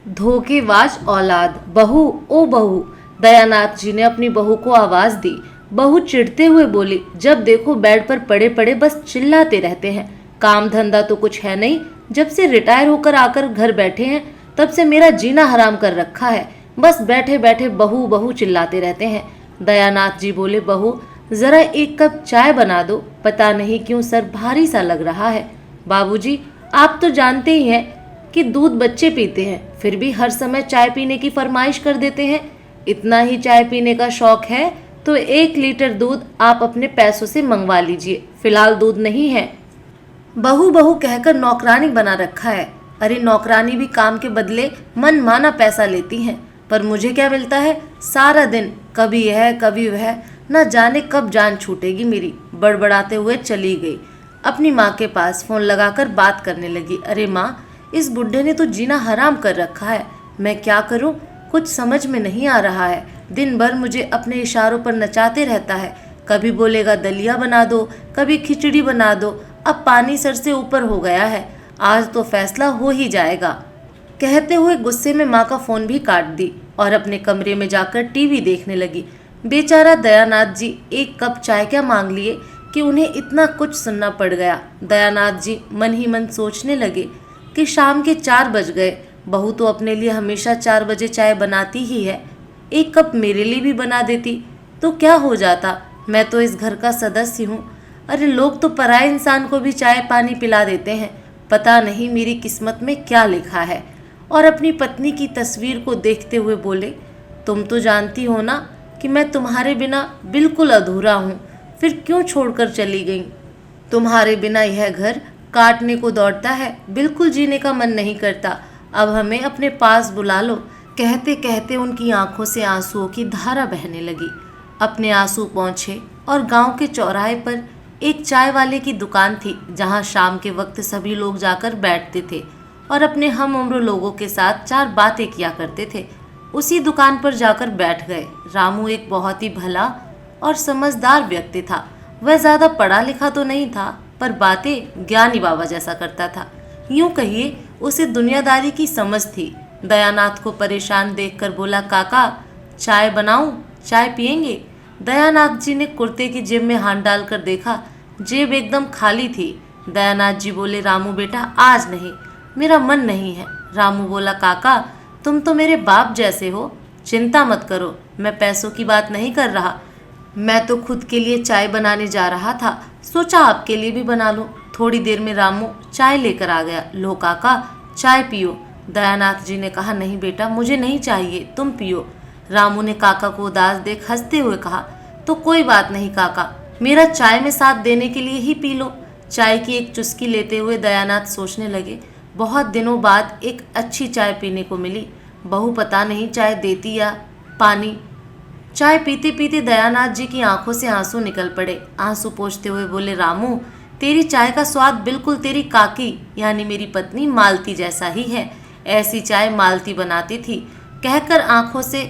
धोखेबाज औलाद। बहू ओ बहू। दयानाथ जी ने अपनी बहू को आवाज दी। बहू चिढ़ते हुए बोली, जब देखो बेड पर पड़े पड़े बस चिल्लाते रहते हैं, काम धंधा तो कुछ है नहीं। जब से रिटायर होकर आकर घर बैठे हैं तब से मेरा जीना हराम कर रखा है। बस बैठे बैठे बहू बहू चिल्लाते रहते हैं। दयानाथ जी बोले, बहू जरा एक कप चाय बना दो, पता नहीं क्यों सर भारी सा लग रहा है। बाबूजी, आप तो जानते ही हैं कि दूध बच्चे पीते हैं, फिर भी हर समय चाय पीने की फरमाइश कर देते हैं। इतना ही चाय पीने का शौक है तो 1 लीटर दूध आप अपने पैसों से मंगवा लीजिए, फिलहाल दूध नहीं है। बहू बहू कहकर नौकरानी बना रखा है। अरे नौकरानी भी काम के बदले मन माना पैसा लेती हैं, पर मुझे क्या मिलता है? सारा दिन कभी यह कभी वह, न जाने कब जान छूटेगी मेरी। बड़बड़ाते हुए चली गई। अपनी माँ के पास फोन लगाकर बात करने लगी। अरे माँ, इस बुढ़े ने तो जीना हराम कर रखा है, मैं क्या करूँ? कुछ समझ में नहीं आ रहा है। दिन भर मुझे अपने इशारों पर नचाते रहता है। कभी बोलेगा दलिया बना दो, कभी खिचड़ी बना दो। अब पानी सर से ऊपर हो गया है, आज तो फैसला हो ही जाएगा। कहते हुए गुस्से में माँ का फोन भी काट दी और अपने कमरे में जाकर टीवी देखने लगी। बेचारा दयानाथ जी 1 कप चाय क्या मांग लिए कि उन्हें इतना कुछ सुनना पड़ गया। दयानाथ जी मन ही मन सोचने लगे कि शाम के 4 बज गए, बहू तो अपने लिए हमेशा 4 बजे चाय बनाती ही है। 1 कप मेरे लिए भी बना देती तो क्या हो जाता, मैं तो इस घर का सदस्य हूँ। अरे लोग तो पराये इंसान को भी चाय पानी पिला देते हैं, पता नहीं मेरी किस्मत में क्या लिखा है। और अपनी पत्नी की तस्वीर को देखते हुए बोले, तुम तो जानती हो ना कि मैं तुम्हारे बिना बिल्कुल अधूरा हूँ, फिर क्यों छोड़कर चली गई? तुम्हारे बिना यह घर काटने को दौड़ता है, बिल्कुल जीने का मन नहीं करता। अब हमें अपने पास बुला लो। कहते कहते उनकी आंखों से आंसुओं की धारा बहने लगी। अपने आंसू पहुँचे और गांव के चौराहे पर एक चाय वाले की दुकान थी, जहां शाम के वक्त सभी लोग जाकर बैठते थे और अपने हम उम्र लोगों के साथ 4 बातें किया करते थे। उसी दुकान पर जाकर बैठ गए। रामू एक बहुत ही भला और समझदार व्यक्ति था। वह ज़्यादा पढ़ा लिखा तो नहीं था, पर बातें ज्ञानी बाबा जैसा करता था। यूं कहिए उसे दुनियादारी की समझ थी। दयानाथ को परेशान देखकर बोला, काका चाय बनाऊं, चाय पियेंगे? दयानाथ जी ने कुर्ते की जेब में हाथ डालकर देखा, जेब एकदम खाली थी। दयानाथ जी बोले, रामू बेटा आज नहीं, मेरा मन नहीं है। रामू बोला, काका तुम तो मेरे बाप जैसे हो, चिंता मत करो, मैं पैसों की बात नहीं कर रहा। मैं तो खुद के लिए चाय बनाने जा रहा था, सोचा आपके लिए भी बना लूं। थोड़ी देर में रामू चाय लेकर आ गया। लो काका चाय पियो। दयानाथ जी ने कहा, नहीं बेटा मुझे नहीं चाहिए, तुम पियो। रामू ने काका को उदास देख हंसते हुए कहा, तो कोई बात नहीं काका, मेरा चाय में साथ देने के लिए ही पी लो। चाय की एक चुस्की लेते हुए दयानाथ सोचने लगे, बहुत दिनों बाद एक अच्छी चाय पीने को मिली। बहू पता नहीं चाय देती या पानी। चाय पीते पीते दयानाथ जी की आंखों से आंसू निकल पड़े। आंसू पोंछते हुए बोले, रामू तेरी चाय का स्वाद बिल्कुल तेरी काकी यानी मेरी पत्नी मालती जैसा ही है, ऐसी चाय मालती बनाती थी। कहकर आंखों से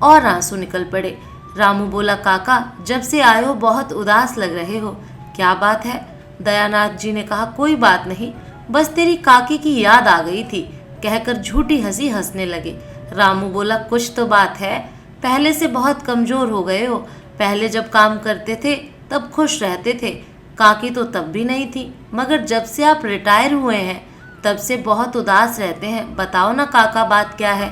और आंसू निकल पड़े। रामू बोला, काका जब से आए हो बहुत उदास लग रहे हो, क्या बात है? दयानाथ जी ने कहा, कोई बात नहीं, बस तेरी काकी की याद आ गई थी। कहकर झूठी हंसी हंसने लगे। रामू बोला, कुछ तो बात है, पहले से बहुत कमजोर हो गए हो। पहले जब काम करते थे तब खुश रहते थे, काकी तो तब भी नहीं थी, मगर जब से आप रिटायर हुए हैं तब से बहुत उदास रहते हैं। बताओ ना काका बात क्या है?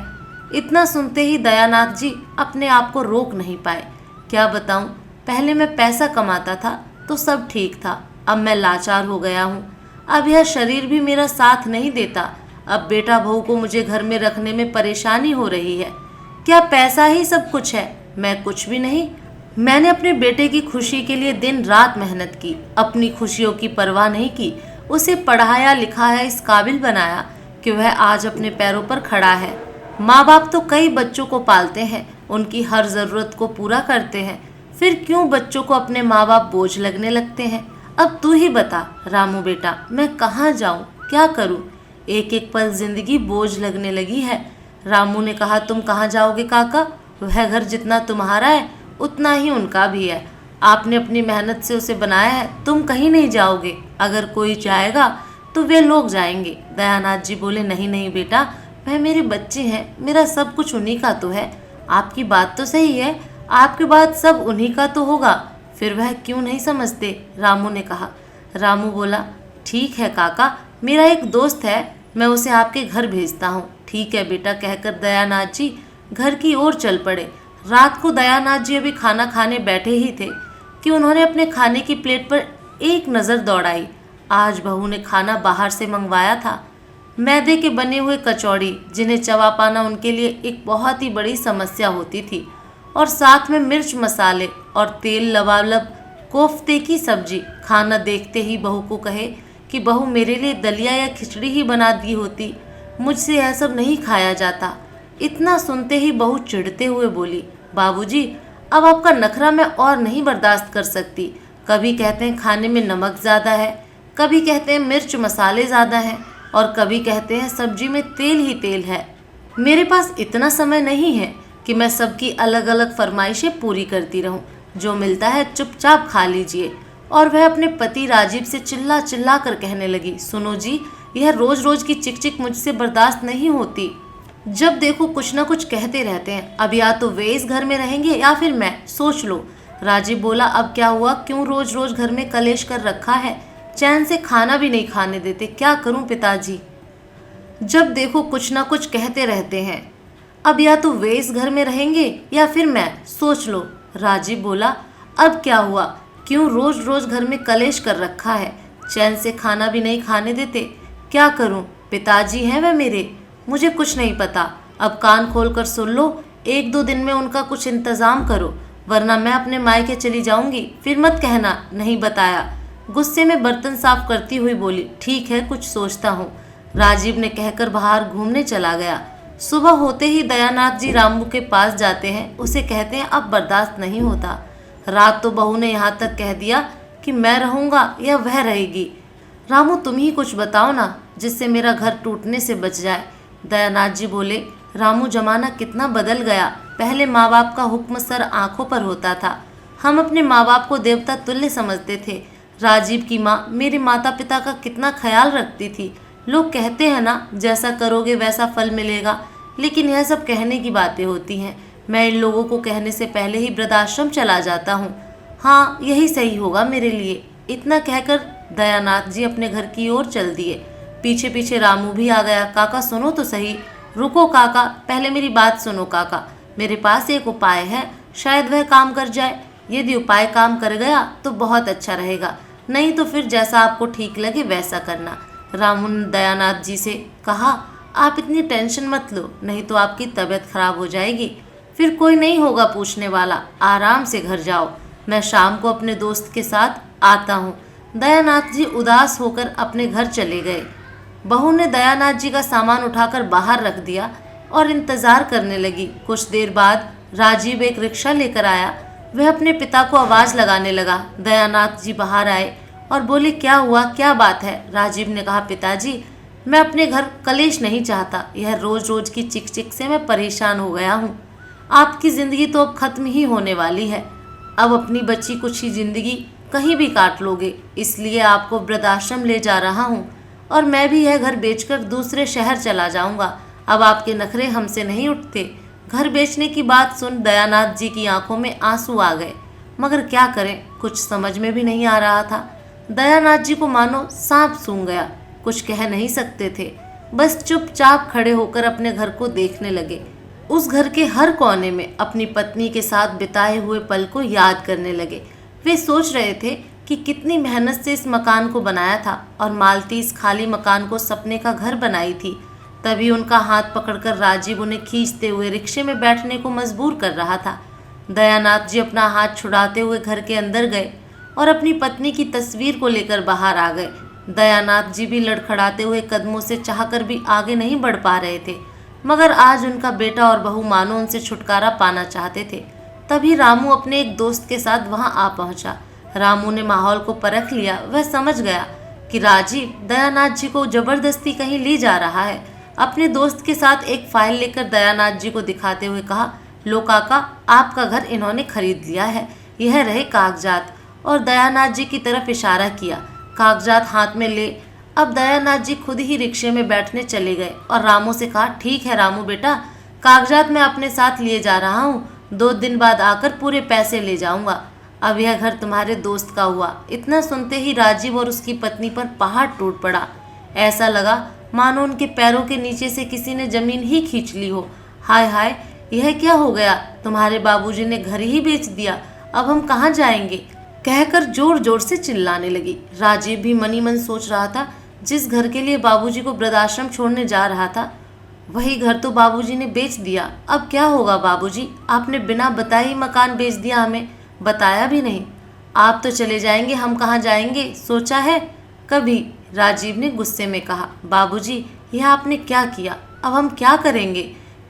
इतना सुनते ही दयानाथ जी अपने आप को रोक नहीं पाए। क्या बताऊं, पहले मैं पैसा कमाता था तो सब ठीक था, अब मैं लाचार हो गया हूँ। अब यह शरीर भी मेरा साथ नहीं देता। अब बेटा बहू को मुझे घर में रखने में परेशानी हो रही है। क्या पैसा ही सब कुछ है? मैं कुछ भी नहीं। मैंने अपने बेटे की खुशी के लिए दिन रात मेहनत की, अपनी खुशियों की परवाह नहीं की। उसे पढ़ाया लिखाया, इस काबिल बनाया कि वह आज अपने पैरों पर खड़ा है। माँ बाप तो कई बच्चों को पालते हैं, उनकी हर ज़रूरत को पूरा करते हैं, फिर क्यों बच्चों को अपने माँ बाप बोझ लगने लगते हैं? अब तू ही बता रामू बेटा, मैं कहाँ जाऊँ, क्या करूँ? एक एक पल जिंदगी बोझ लगने लगी है। रामू ने कहा, तुम कहाँ जाओगे काका? वह घर जितना तुम्हारा है उतना ही उनका भी है। आपने अपनी मेहनत से उसे बनाया है, तुम कहीं नहीं जाओगे। अगर कोई जाएगा तो वे लोग जाएंगे। दयानाथ जी बोले, नहीं नहीं बेटा, वह मेरे बच्चे हैं, मेरा सब कुछ उन्हीं का तो है। आपकी बात तो सही है, आपके बाद सब उन्हीं का तो होगा, फिर वह क्यों नहीं समझते, रामू ने कहा। रामू बोला, ठीक है काका, मेरा एक दोस्त है, मैं उसे आपके घर भेजता हूँ। ठीक है बेटा, कहकर दयानाथ जी घर की ओर चल पड़े। रात को दयानाथ जी अभी खाना खाने बैठे ही थे कि उन्होंने अपने खाने की प्लेट पर एक नज़र दौड़ाई। आज बहू ने खाना बाहर से मंगवाया था, मैदे के बने हुए कचौड़ी, जिन्हें चबा पाना उनके लिए एक बहुत ही बड़ी समस्या होती थी, और साथ में मिर्च मसाले और तेल लबालब कोफ्ते की सब्जी। खाना देखते ही बहू को कहे कि बहू मेरे लिए दलिया या खिचड़ी ही बना दी होती, मुझसे यह सब नहीं खाया जाता। इतना सुनते ही बहू चिढ़ते हुए बोली, बाबूजी अब आपका नखरा मैं और नहीं बर्दाश्त कर सकती। कभी कहते हैं खाने में नमक ज़्यादा है, कभी कहते हैं मिर्च मसाले ज़्यादा हैं, और कभी कहते हैं सब्जी में तेल ही तेल है। मेरे पास इतना समय नहीं है कि मैं सबकी अलग अलग फरमाइशें पूरी करती रहूं। जो मिलता है चुपचाप खा लीजिए। और वह अपने पति राजीव से चिल्ला चिल्ला कर कहने लगी, सुनो जी, यह रोज रोज की चिक चिक मुझसे बर्दाश्त नहीं होती। जब देखो कुछ ना कुछ कहते रहते हैं। अब या तो वे इस घर में रहेंगे या फिर मैं, सोच लो। राजीव बोला, अब क्या हुआ, क्यों रोज रोज घर में कलेश कर रखा है, चैन से खाना भी नहीं खाने देते, क्या करूं पिताजी। जब देखो कुछ ना कुछ कहते रहते हैं। अब या तो वे इस घर में रहेंगे या फिर मैं, सोच लो। राजीव बोला, अब क्या हुआ, क्यों रोज रोज घर में कलेश कर रखा है, चैन से खाना भी नहीं खाने देते, क्या करूं, पिताजी हैं वह मेरे, मुझे कुछ नहीं पता। अब कान खोल कर सुन लो, एक दो दिन में उनका कुछ इंतजाम करो, वरना मैं अपने मायके चली जाऊंगी, फिर मत कहना नहीं बताया। गुस्से में बर्तन साफ करती हुई बोली, ठीक है कुछ सोचता हूँ। राजीव ने कहकर बाहर घूमने चला गया। सुबह होते ही दयानाथ जी रामू के पास जाते हैं, उसे कहते हैं अब बर्दाश्त नहीं होता। रात तो बहू ने यहाँ तक कह दिया कि मैं रहूँगा या वह रहेगी। रामू तुम ही कुछ बताओ ना, जिससे मेरा घर टूटने से बच जाए। दयानाथ जी बोले, रामू जमाना कितना बदल गया, पहले माँ बाप का हुक्म सर आंखों पर होता था, हम अपने माँ बाप को देवता तुल्य समझते थे। राजीव की माँ मेरे माता पिता का कितना ख्याल रखती थी। लोग कहते हैं ना, जैसा करोगे वैसा फल मिलेगा, लेकिन यह सब कहने की बातें होती हैं। मैं इन लोगों को कहने से पहले ही वृद्धाश्रम चला जाता हूँ। हाँ यही सही होगा मेरे लिए। इतना कहकर दयानाथ जी अपने घर की ओर चल दिए। पीछे पीछे रामू भी आ गया। काका सुनो तो सही। रुको काका, पहले मेरी बात सुनो काका, मेरे पास एक उपाय है, शायद वह काम कर जाए। यदि उपाय काम कर गया तो बहुत अच्छा रहेगा, नहीं तो फिर जैसा आपको ठीक लगे वैसा करना। रामू ने दयानाथ जी से कहा, आप इतनी टेंशन मत लो, नहीं तो आपकी तबीयत खराब हो जाएगी, फिर कोई नहीं होगा पूछने वाला, आराम से घर जाओ, मैं शाम को अपने दोस्त के साथ आता हूँ। दयानाथ जी उदास होकर अपने घर चले गए। बहू ने दयानाथ जी का सामान उठाकर बाहर रख दिया और इंतज़ार करने लगी। कुछ देर बाद राजीव एक रिक्शा लेकर आया। वह अपने पिता को आवाज़ लगाने लगा। दयानाथ जी बाहर आए और बोले, क्या हुआ, क्या बात है। राजीव ने कहा, पिताजी मैं अपने घर कलेश नहीं चाहता, यह रोज रोज की चिक चिक से मैं परेशान हो गया हूँ। आपकी ज़िंदगी तो अब खत्म ही होने वाली है, अब अपनी बची कुछ ही ज़िंदगी कहीं भी काट लोगे, इसलिए आपको वृद्धाश्रम ले जा रहा हूँ, और मैं भी यह घर बेचकर दूसरे शहर चला जाऊँगा। अब आपके नखरे हमसे नहीं उठते। घर बेचने की बात सुन दयानाथ जी की आंखों में आंसू आ गए, मगर क्या करें, कुछ समझ में भी नहीं आ रहा था। दयानाथ जी को मानो सांप सूंघ गया, कुछ कह नहीं सकते थे, बस चुपचाप खड़े होकर अपने घर को देखने लगे। उस घर के हर कोने में अपनी पत्नी के साथ बिताए हुए पल को याद करने लगे। वे सोच रहे थे कि कितनी मेहनत से इस मकान को बनाया था और मालती इस खाली मकान को सपने का घर बनाई थी। तभी उनका हाथ पकड़कर राजीव उन्हें खींचते हुए रिक्शे में बैठने को मजबूर कर रहा था। दयानाथ जी अपना हाथ छुड़ाते हुए घर के अंदर गए और अपनी पत्नी की तस्वीर को लेकर बाहर आ गए। दयानाथ जी भी लड़खड़ाते हुए कदमों से चाहकर भी आगे नहीं बढ़ पा रहे थे, मगर आज उनका बेटा और बहू मानो उनसे छुटकारा पाना चाहते थे। तभी रामू अपने एक दोस्त के साथ वहां आ पहुंचा। रामू ने माहौल को परख लिया। वह समझ गया कि राजीव दयानाथ जी को जबरदस्ती कहीं ले जा रहा है। अपने दोस्त के साथ एक फाइल लेकर दयानाथ जी को दिखाते हुए कहा, लो काका, आपका घर इन्होंने खरीद लिया है, यह रहे कागजात, और दयानाथ जी की तरफ इशारा किया। कागजात हाथ में ले अब दयानाथ जी खुद ही रिक्शे में बैठने चले गए और रामू से कहा, ठीक है रामू बेटा, कागजात मैं अपने साथ लिए जा रहा हूँ, 2 दिन बाद आकर पूरे पैसे ले जाऊंगा। अब यह घर तुम्हारे दोस्त का हुआ। इतना सुनते ही राजीव और उसकी पत्नी पर पहाड़ टूट पड़ा। ऐसा लगा मानो उनके पैरों के नीचे से किसी ने जमीन ही खींच ली हो। हाय हाय, यह क्या हो गया? तुम्हारे बाबूजी ने घर ही बेच दिया, अब हम कहाँ जाएंगे? कहकर जोर जोर से चिल्लाने लगी। राजीव भी मनी मन सोच रहा था, जिस घर के लिए बाबूजी को वृद्धाश्रम छोड़ने जा रहा था, वही घर तो बाबूजी ने बेच दिया। अब क्या होगा बाबूजी? आपने बिना बताए ही मकान बेच दिया, हमें बताया भी नहीं। आप तो चले जाएंगे, हम कहाँ जाएंगे, सोचा है कभी? राजीव ने गुस्से में कहा। बाबूजी, यह आपने क्या किया? अब हम क्या करेंगे?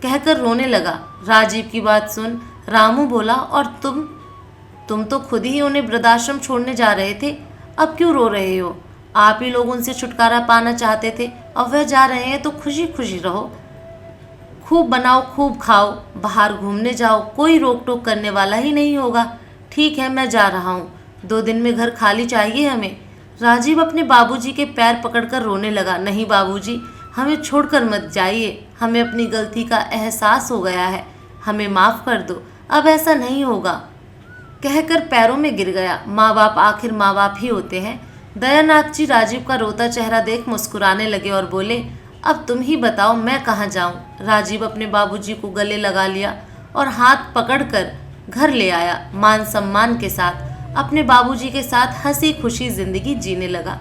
कहकर रोने लगा। राजीव की बात सुन रामू बोला, और तुम तो खुद ही उन्हें वृद्धाश्रम छोड़ने जा रहे थे, अब क्यों रो रहे हो? आप ही लोग उनसे छुटकारा पाना चाहते थे, अब वह जा रहे हैं तो खुशी खुशी रहो, खूब बनाओ खूब खाओ, बाहर घूमने जाओ, कोई रोक टोक करने वाला ही नहीं होगा। ठीक है, मैं जा रहा हूँ, 2 दिन में घर खाली चाहिए हमें। राजीव अपने बाबूजी के पैर पकड़कर रोने लगा। नहीं बाबूजी, हमें छोड़कर मत जाइए, हमें अपनी गलती का एहसास हो गया है, हमें माफ़ कर दो, अब ऐसा नहीं होगा, कहकर पैरों में गिर गया। माँ बाप आखिर माँ बाप ही होते हैं। दयानाथ जी राजीव का रोता चेहरा देख मुस्कुराने लगे और बोले, अब तुम ही बताओ मैं कहाँ जाऊँ? राजीव अपने बाबूजी को गले लगा लिया और हाथ पकड़कर घर ले आया। मान सम्मान के साथ अपने बाबूजी के साथ हंसी खुशी जिंदगी जीने लगा।